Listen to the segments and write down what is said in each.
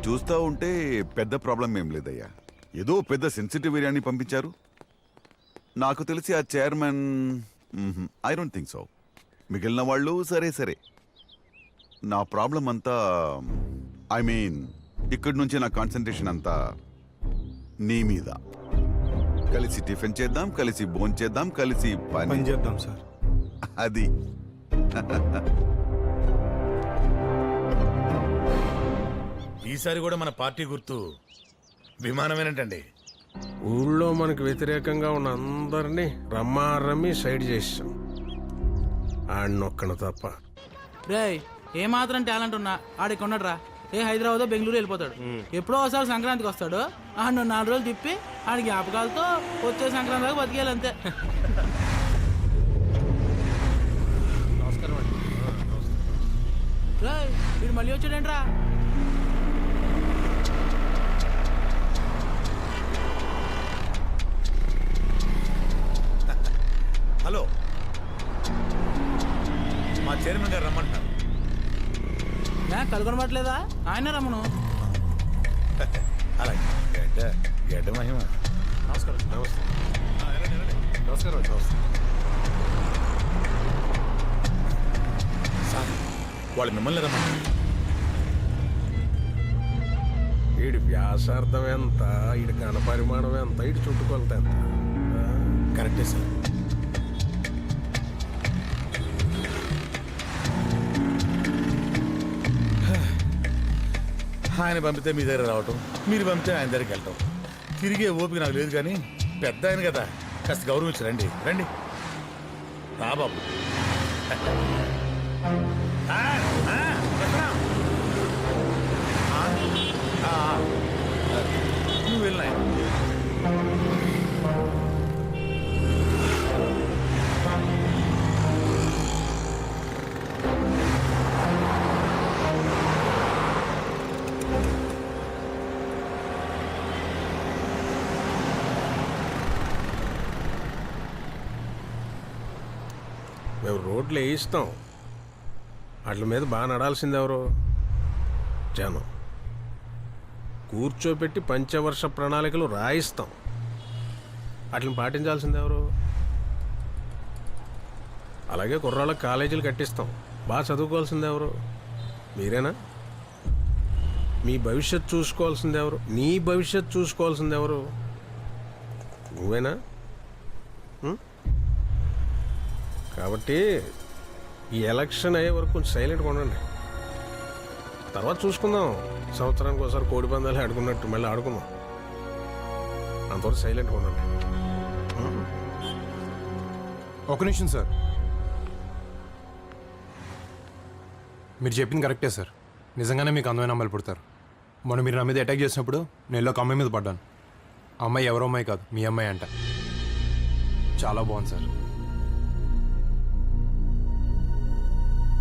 చూస్తా ఉంటే పెద్ద ప్రాబ్లం ఏం లేదయ్యా. ఏదో పెద్ద సెన్సిటివ్ ఏరియాని పంపించారు. నాకు తెలిసి ఆ chairman I don't think so. మిగిలిన వాళ్ళు సరే సరే. నా ప్రాబ్లం అంతా ఐ మీన్ ఇక్కడి నుంచి నా కాన్సన్ట్రేషన్ అంతా నీ మీద. కలిసి టిఫిన్ చేద్దాం, కలిసి భోజనం చేద్దాం, కలిసి పని చేద్దాం సార్. అది ఈసారి కూడా మన పార్టీ గుర్తు విమానమేనంటండి. ఊళ్ళో మనకు వ్యతిరేకంగా ఉన్న అందరినీ రమ్మి సైడ్ చేసాం. ఆడినొక్కను తప్ప. రే ఏమాత్రం టాలెంట్ ఉన్నా ఆడికి ఉన్నాడురా. ఏ హైదరాబాద్ బెంగళూరు వెళ్ళిపోతాడు. ఎప్పుడో ఒకసారి సంక్రాంతికి వస్తాడు. ఆడు 4 రోజులు తిప్పి ఆడి జ్ఞాపకాలతో వచ్చే సంక్రాంతి దాకా బతికేయాలి అంతే. రే వీడు మళ్ళీ వచ్చాడేంట్రా? హలో, మా చైర్మన్ గారు రమ్మంటున్నారు. కనుగొనబట్లేదా? ఆయన రమ్మను. అలాగే గడ్డ మహిమ. నమస్కారం. నమస్తే. నమస్కారం. సార్ వాళ్ళు మిమ్మల్ని రమ్మంటారు. వీడి వ్యాసార్థం ఎంత, వీడి ఘనపరిమాణం ఎంత, వీడి చుట్టుకొలత ఎంత? కరెక్టే సార్. ఆయన పంపితే మీ దగ్గర రావటం, మీరు పంపితే ఆయన దగ్గరికి వెళ్ళటం, తిరిగే ఓపిక నాకు లేదు. కానీ పెద్ద ఆయన కదా, కాస్త గౌరవించి రండి. రండి రా బాబు. నువ్వు వెళ్ళినా మేము రోడ్లు వేయిస్తాం. వాటి మీద బాగా నడాల్సింది ఎవరు? జనం. కూర్చోబెట్టి పంచవర్ష ప్రణాళికలు రాయిస్తాం. వాటిని పాటించాల్సింది ఎవరు? అలాగే కుర్రాళ్ళకి కాలేజీలు కట్టిస్తాం. బాగా చదువుకోవాల్సింది ఎవరు? మీరేనా? మీ భవిష్యత్ చూసుకోవాల్సింది ఎవరు? నీ భవిష్యత్ చూసుకోవాల్సింది ఎవరు? నువ్వేనా? కాబట్టి ఈ ఎలక్షన్ అయ్యే వరకు కొంచెం సైలెంట్గా ఉండండి. తర్వాత చూసుకుందాం. సంవత్సరానికి ఒకసారి కోడి పందాలు ఆడుకున్నట్టు మళ్ళీ ఆడుకుందాం. అంతవరకు సైలెంట్గా ఉండండి. ఒక నిమిషం సార్. మీరు చెప్పింది కరెక్టే సార్. నిజంగానే మీకు అందమైన అమ్మాయిలు పుడతారు. మొన్న మీరు నా మీద అటాక్ చేసినప్పుడు నేను ఒక అమ్మాయి మీద పడ్డాను. ఆ అమ్మాయి ఎవరో అమ్మాయి కాదు, మీ అమ్మాయి అంట. చాలా బాగుంది సార్.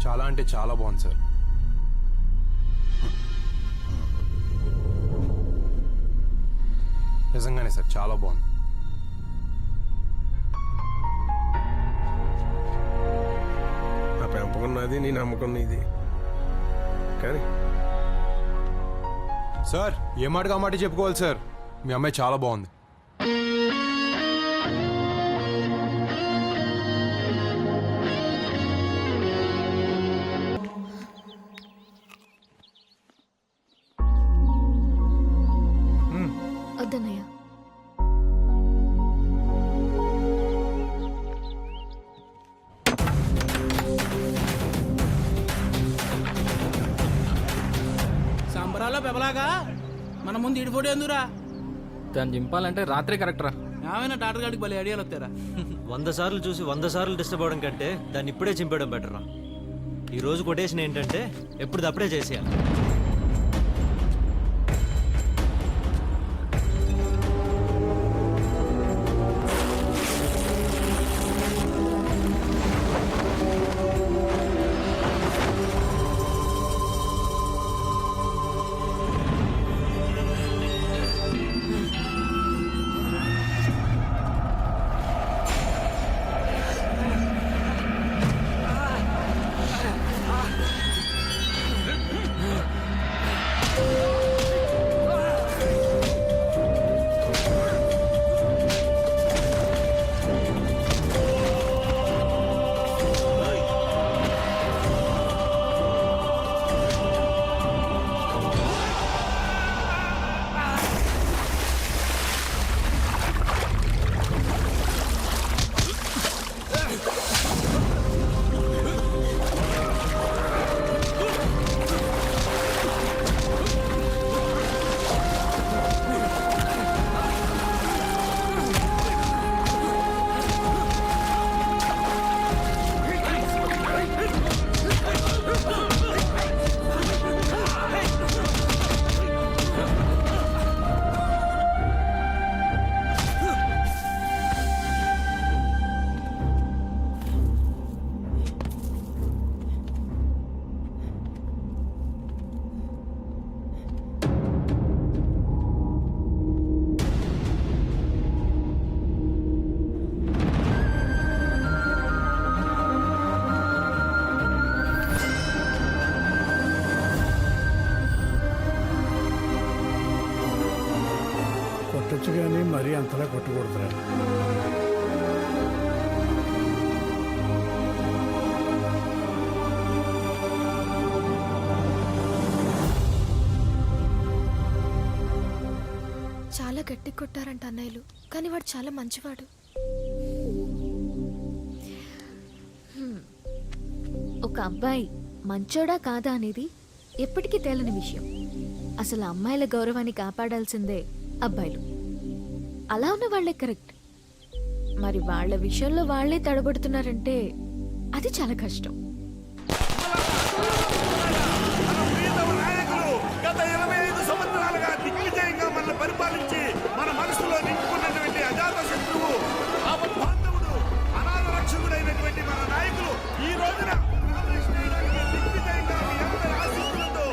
చాలా అంటే చాలా బాగుంది సార్. నిజంగానే సార్, చాలా బాగుంది. నా పెంపకం నాది, నీ నమ్మకం నీది. కానీ సార్ ఏ మాటగా మాట చెప్పుకోవాలి సార్. మీ అమ్మాయి చాలా బాగుంది. వద్దన్నయ్య. సంబరాల్లో పెబలాగా మన ముందు ఇడిపోటీ ఎందురా? దాన్ని దింపాలంటే రాత్రే కరెక్ట్ రా. ఏమైనా డాక్టర్ గారికి భలే ఐడియాలు వస్తారా? 100 సార్లు చూసి 100 సార్లు డిస్టర్బ్ అవడం కంటే దాన్ని ఇప్పుడే చింపేయడం బెటర్ రా. ఈ రోజు కొటేషన్ ఏంటంటే ఎప్పుడప్పుడే చేసేయాలి. కొట్టచ్చు కానీ మరీ అంతలా కొట్టకూడదురా. చాలా గట్టి కొట్టారంట అన్నయ్యలు, కానీ వాడు చాలా మంచివాడు. ఒక అబ్బాయి మంచోడా కాదా అనేది ఎప్పటికీ తేలని విషయం. అసలు అమ్మాయిల గౌరవాన్ని కాపాడాల్సిందే అబ్బాయిలు. అలా ఉన్న వాళ్లే కరెక్ట్. మరి వాళ్ళ విషయంలో వాళ్లే తడబడుతున్నారంటే అది చాలా కష్టం. గత 25 సంవత్సరాలుగా దిగ్విజయంగా మన పరిపాలించి మన మనసులో నింపుకున్నటువంటి అజాత శత్రువు, ఆపద్బాంధవుడు, అనాథ రక్షకుడైనటువంటి మన నాయకులు ఈ రోజున నామినేషన్ వేయడానికి దిగ్విజయంగా మీ అందరి ఆశీస్సులతో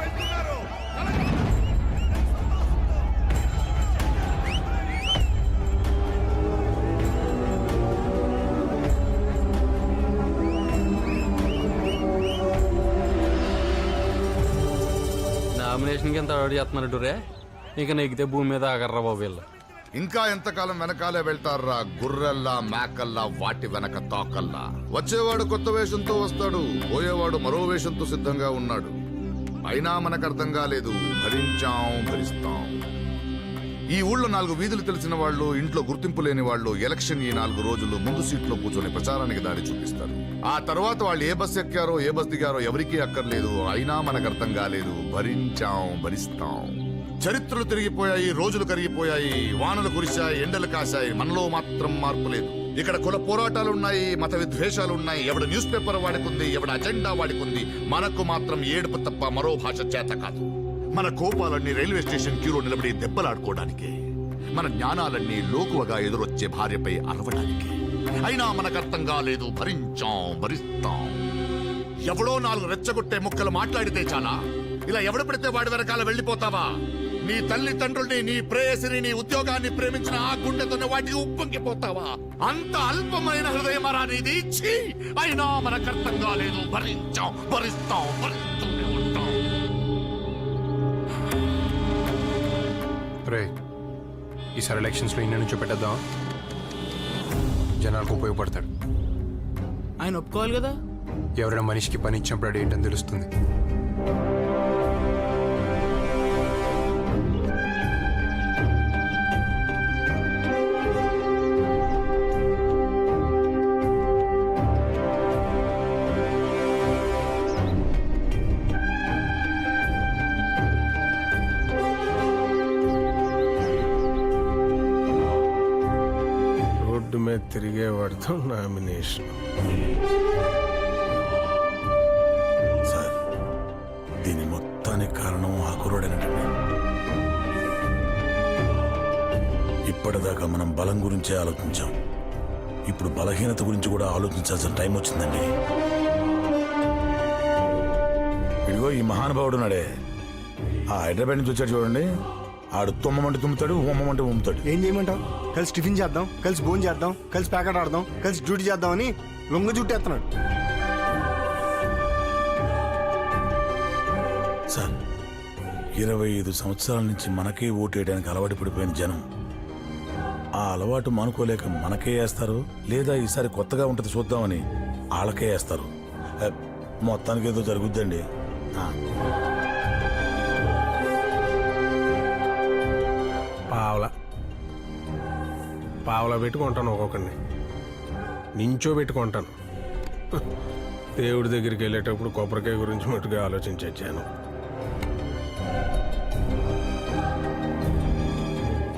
వెళ్తున్నారు. నామినేషన్కి ఎంత అవార్డు చేస్తున్నారు రే. ఇక నెగితే భూమి మీద ఆగర్రా బాబు వీళ్ళు. ఇంకా ఎంతకాలం వెనకాలే వెళ్తారా గుర్రెల్లా మేకల్లా వాటి వెనక తోకల్లా. వచ్చేవాడు కొత్త వేషంతో వస్తాడు, పోయేవాడు మరో వేషంతో సిద్ధంగా ఉన్నాడు. అయినా మనకు అర్థం కాలేదు, భరిస్తాం. ఈ ఊళ్ళో 4 వీధులు తెలిసిన వాళ్ళు, ఇంట్లో గుర్తింపు లేని వాళ్ళు ఎలక్షన్ ఈ 4 రోజులు ముందు సీట్లో కూర్చొని ప్రచారానికి దారి చూపిస్తారు. ఆ తర్వాత వాళ్ళు ఏ బస్ ఎక్కారో ఏ బస్ దిగారో ఎవరికీ అక్కర్లేదు. అయినా మనకు అర్థం కాలేదు, భరిస్తాం. చరిత్రలు తిరిగిపోయాయి, రోజులు కరిగిపోయాయి, వానలు కురిశాయి, ఎండలు కాశాయి, మనలో మాత్రం మార్పు లేదు. ఇక్కడ కుల పోరాటాలున్నాయి, మత విద్వేషాలున్నాయి, ఎవడ న్యూస్ పేపర్ వాడుకుంది, ఎవడ అజెండా వాడుకుంది. మనకు మాత్రం ఏడుపు తప్ప మరో భాష చేత కాదు. మన కోపాలన్నీ రైల్వే స్టేషన్ క్యూలో నిలబడి దెబ్బలాడుకోవడానికి, మన జ్ఞానాలన్నీ లోకువగా ఎదురొచ్చే భార్యపై అరవడానికి. అయినా మనకు అర్థం కాలేదు, భరిస్తాం. ఎవడో 4 రెచ్చగొట్టే ముక్కలు మాట్లాడితే చాలా, ఇలా ఎవడు పడితే వాడి వెనకాల వెళ్ళిపోతావా? నీ తల్లిదండ్రుల్ని, నీ ప్రేయసిని, నీ ఉద్యోగాన్ని ప్రేమించిన ఆ గుండెతోనే వాటికి ఉప్పొంగిపోతావా? అంత అల్పమైన హృదయమరా నీది? ఛీ! అయినా మనకు అర్థం కాలేదు, భరిస్తాం. రే, ఈసారి ఎలక్షన్స్లో ఇన్ని నుంచి పెట్టేద్దాం, జనాలకు ఉపయోగపడతాడు. ఆయన ఒప్పుకోవాలి కదా. ఎవరైనా మనిషికి పని ఇచ్చినప్పుడు అది ఏంటని తెలుస్తుంది. రోడ్డు మీద తిరిగేవాడితో నామినేషన్. సార్, దీని మొత్తానికి కారణం ఆ కుర్రోడేనండి. ఇప్పటిదాకా మనం బలం గురించే ఆలోచించాం, ఇప్పుడు బలహీనత గురించి కూడా ఆలోచించాల్సిన టైం వచ్చిందండి. ఇదిగో ఈ మహానుభావుడు నాడే, ఆ హైదరాబాద్ నుంచి వచ్చాడు చూడండి. ఆడు తుమ్మమంటే తుమ్ముతాడు, ఉమ్మమంటే ఉమ్ముతాడు. ఏం చేయమంటావు? కలిసి టిఫిన్ చేద్దాం, కలిసి భోజనం చేద్దాం, కలిసి ప్యాకెట్ ఆడదాం, కలిసి డ్యూటీ చేద్దామని లొంగ జుట్టేస్తున్నాడు. సార్, 25 సంవత్సరాల నుంచి మనకే ఓటేయడానికి అలవాటు పడిపోయిన జనం ఆ అలవాటు మానుకోలేక మనకే వేస్తారు, లేదా ఈసారి కొత్తగా ఉంటుంది చూద్దామని వాళ్ళకే వేస్తారు. మొత్తానికి ఏదో జరుగుద్దండి. పావలా పెట్టుకుంటాను, ఒక్కొక్కడిని నించో పెట్టుకుంటాను. దేవుడి దగ్గరికి వెళ్ళేటప్పుడు కొబ్బరికాయ గురించి మట్టుగా ఆలోచించి వచ్చాను.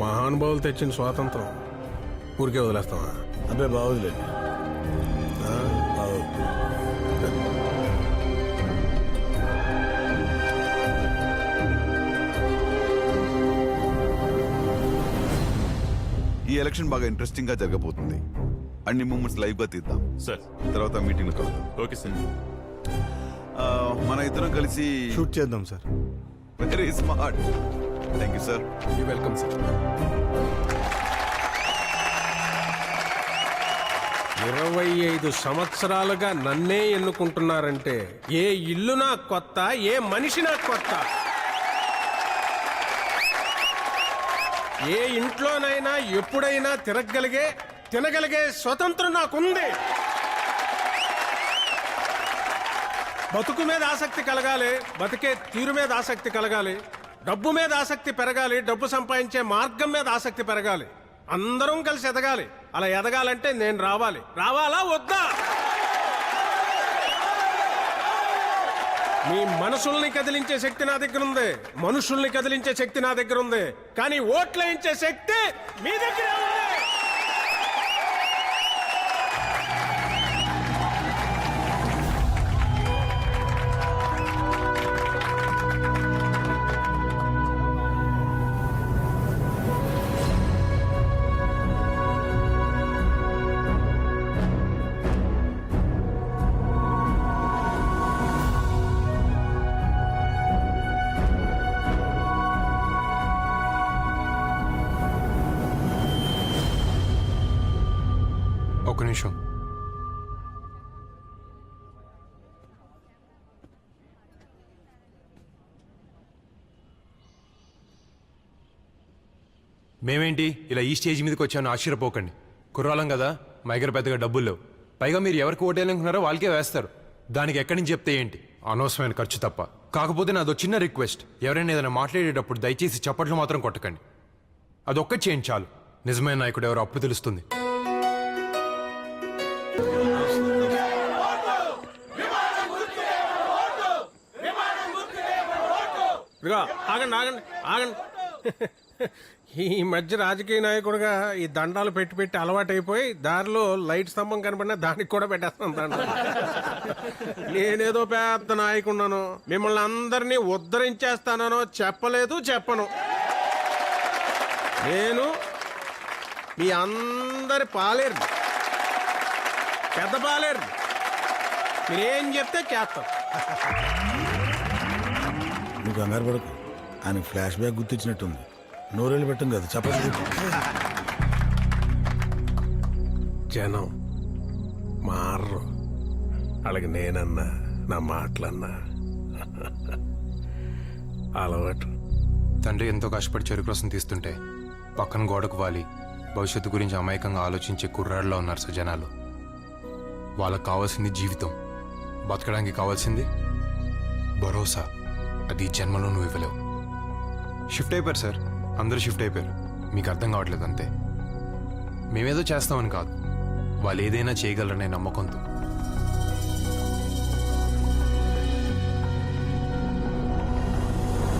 మహానుభావులు తెచ్చిన స్వాతంత్రం ఊరికే వదిలేస్తామా? అబ్బే బాగుందిలేండి. ఈ ఎలక్షన్ బాగా ఇంట్రెస్టింగ్ గా జరగబోతుంది. అన్ని మూమెంట్స్ లైవ్ గా తీద్దాం సార్. తర్వాత మీటింగ్ లో కలుద్దాం. Okay sir. మన ఇద్దరం కలిసి షూట్ చేద్దాం sir. Very smart. Thank you sir. You welcome sir. 25 సంవత్సరాలుగా నన్నే ఎన్నుకుంటున్నారంటే ఏ ఇల్లు నాకు కొత్త, ఏ మనిషి నాకు కొత్త. ఏ ఇంట్లోనైనా ఎప్పుడైనా తినగలిగే స్వతంత్రం నాకుంది. బతుకు మీద ఆసక్తి కలగాలి, బతికే తీరు మీద ఆసక్తి కలగాలి, డబ్బు మీద ఆసక్తి పెరగాలి, డబ్బు సంపాదించే మార్గం మీద ఆసక్తి పెరగాలి. అందరం కలిసి ఎదగాలి. అలా ఎదగాలంటే నేను రావాలా వద్దా? మీ మనసుల్ని కదిలించే శక్తి నా దగ్గర ఉంది, మనుషుల్ని కదిలించే శక్తి నా దగ్గర ఉంది, కానీ ఓట్లేయించే శక్తి మీ దగ్గర ఉంది. ఒక్క నిమిషం. మేమేంటి ఇలా ఈ స్టేజ్ మీదకి వచ్చామని ఆశ్చర్యపోకండి. కుర్రాలం కదా, మా దగ్గర పెద్దగా డబ్బులు లేవు. పైగా మీరు ఎవరికి ఓటేయాలనుకున్నారో వాళ్ళకే వేస్తారు. దానికి ఎక్కడి నుంచి చెప్తే ఏంటి, అనవసరమైన ఖర్చు తప్ప. కాకపోతే నాదో చిన్న రిక్వెస్ట్, ఎవరైనా ఏదైనా మాట్లాడేటప్పుడు దయచేసి చప్పట్లు మాత్రం కొట్టకండి. అదొక్కటి చేయండి చాలు. నిజమైన నాయకుడు ఎవరో అప్పుడు తెలుస్తుంది. ఇదిగో ఆగండి. ఈ మధ్య రాజకీయ నాయకుడుగా ఈ దండాలు పెట్టి అలవాటైపోయి దారిలో లైట్ స్తంభం కనబడినా దానికి కూడా పెట్టేస్తాను దండ. నేనేదో పెద్ద నాయకున్నాను, మిమ్మల్ని అందరినీ ఉద్ధరించేస్తానో చెప్పను. నేను మీ అందరి పాలేరు, పెద్ద పాలేరు. మీరేం చెప్తే చేస్తాం. నువ్వు కంగారు పడకు, ఆయన ఫ్లాష్ బ్యాక్ గుర్తించినట్టుంది. నోరేళ్ళు పెట్టం కదా, చెప్పండి. జనం మారు, అలాగే నేనన్నా నా మాటలన్నా అలవాటు. తండ్రి ఎంతో కష్టపడి చెరుకు రసం తీస్తుంటే పక్కన గోడకు వాలి భవిష్యత్తు గురించి అమాయకంగా ఆలోచించే కుర్రాళ్ళలో ఉన్నారు సార్ జనాలు. వాళ్ళకు కావాల్సింది జీవితం, బతకడానికి కావాల్సింది భరోసా. అది ఈ జన్మలో నువ్వు ఇవ్వలేవు. షిఫ్ట్ అయిపోయారు సార్, అందరూ షిఫ్ట్ అయిపోయారు. మీకు అర్థం కావట్లేదు అంతే. మేమేదో చేస్తామని కాదు, వాళ్ళు ఏదైనా చేయగలరనే నమ్మకంతో.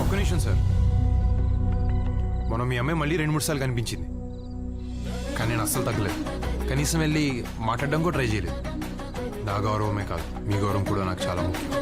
ఒక్క నిమిషం సార్. మనం మీ అమ్మాయి మళ్ళీ 2-3 సార్లు కనిపించింది, కానీ నేను అస్సలు తగ్గలేదు. కనీసం వెళ్ళి మాట్లాడడం కూడా ట్రై చేయలేదు. నా గౌరవమే కాదు, మీ గౌరవం కూడా నాకు చాలా ముఖ్యం.